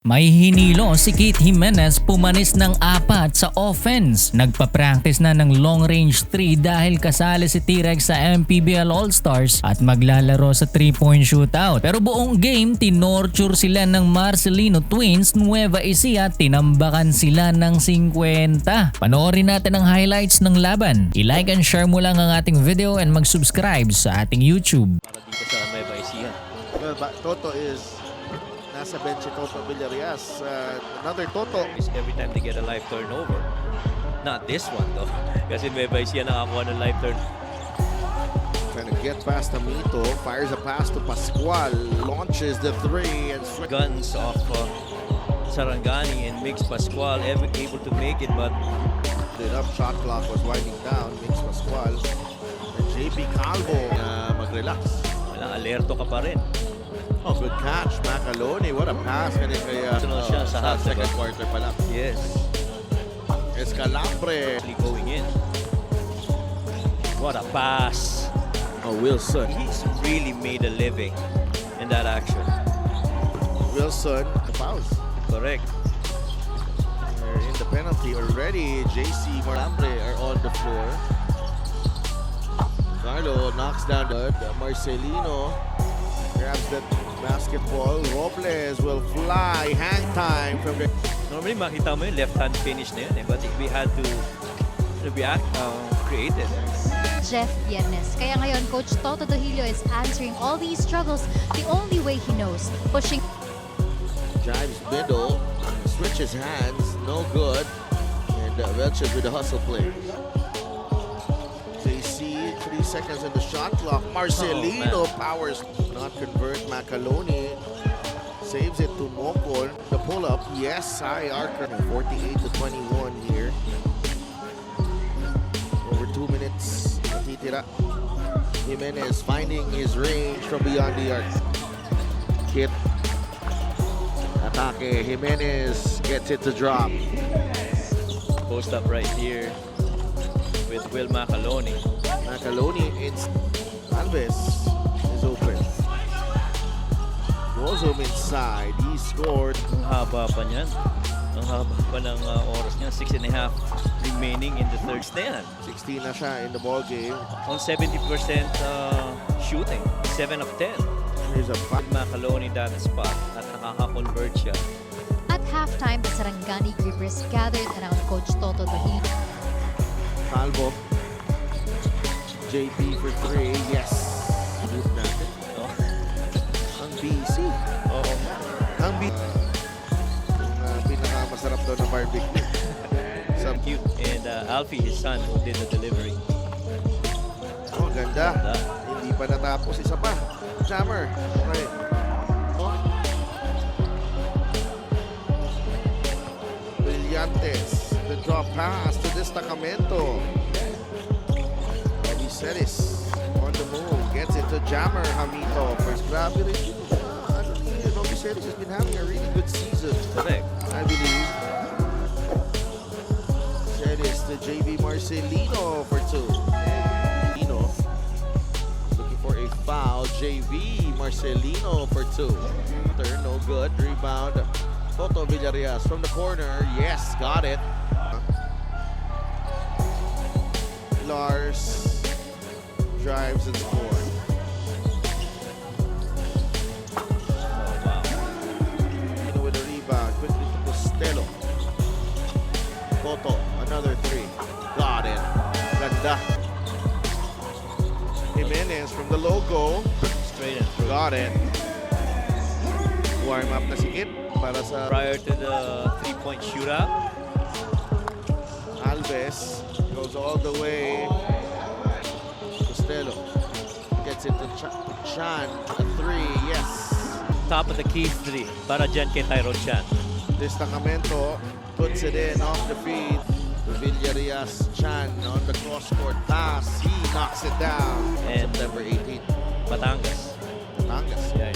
May hinilo si Keith Jimenez pumanis ng 4 sa offense. Nagpa-practice na ng long range 3 dahil kasali si T-Rex sa MPBL All-Stars at maglalaro sa 3-point shootout. Pero buong game, tinorture sila ng Marcelino Twins Nueva Ecija, tinambakan sila ng 50. Panoorin natin ang highlights ng laban. I-like and share mo lang ang ating video and mag-subscribe sa ating YouTube. Para dito sa Nueva Ecija. Well, Toto is nasa bench si Toto Villarias. Another Toto. Every time they get a live turnover. Not this one though. Kasi Nueva Ecija nakakuha ng live turn. Trying to get past Amito. Fires a pass to Pascual. Launches the 3 and Guns of Sarangani and Mix Pascual able to make it, but the up shot clock was winding down. Mix Pascual. And JP Calvo mag-relax. walang alerto ka pa rin. Oh, good catch. Macaloni. What a pass. Kaya Sunod siya sa half, second diba? quarter pa lang. Yes. Escalambre. Going in. What a pass. Oh, Wilson. He's really made a living in that action. Wilson. The fouls. Correct. They're in the penalty already. JC Marambre are on the floor. Carlo knocks down Marcelino. Grabs that basketball. Robles will fly. Hang time from the... Normally makita mo yung left-hand finish na yun but we had to react creative. Jeff Viernes. Kaya ngayon, Coach Toto Dohilio is answering all these struggles the only way he knows. Pushing. Drives middle. Switches hands. No good. And Velches with the hustle play. They see 3 seconds in the shot clock. Marcelino powers. Not convert. Macaloni saves it to Mokol. The pull-up. Yes, high archer. 48-21 here. Over 2 minutes. Natitira. Jimenez finding his range from beyond the arc. Hit. Atake. Jimenez gets it to drop. Post up right here with Will Macaloni. Macaloni. Alves is open. Goes home inside. He scored. Ang haba pa niyan. Ang haba pa ng oras niya. 6.5 remaining in the third stand. 16 na siya in the ball game. On 70% shooting. 7 of 10. Here's a With Macaloni that spot at nakaka-convert siya. At halftime, the Sarangani Grippers gathered around Coach Toto Dohilio. Calvo. JP for 3. Yes. Good natin. No? Ang BC. Oo. Ang BC. Ang pinakamasarap daw na barbecue. So cute. And Alfie, his son, who did the delivery. Oh, ganda. Ganda. Hindi pa natapos. Isa pa. Jammer. Okay. Oh. Brillantes. The drop pass to Destacamento. Noviceris on the move. Gets it to Jammer. Hamito. First grab it. Noviceris has been having a really good season. Correct. I believe. Ceris to JV Marcelino for 2. Looking for a foul. JV Marcelino for 2. Turn, no good. Rebound. Toto Villarias from the corner. Yes, got it. Lars drives and scores. With a rebound. Quickly to Costello. Toto, another 3. Got it. Ganda. Jimenez from the logo. Straight and through. Got it. Warm up na si Kit para sa Prior to the 3-point shootout, Alves. Goes all the way. Costello gets it to Chan. A 3. Yes. top of the key 3 para dyan kay Tyrone Chan. Destacamento puts it in off the feed. Villarias Chan on the cross-court pass. He knocks it down. And September 18th. Batangas. Batangas. Yeah.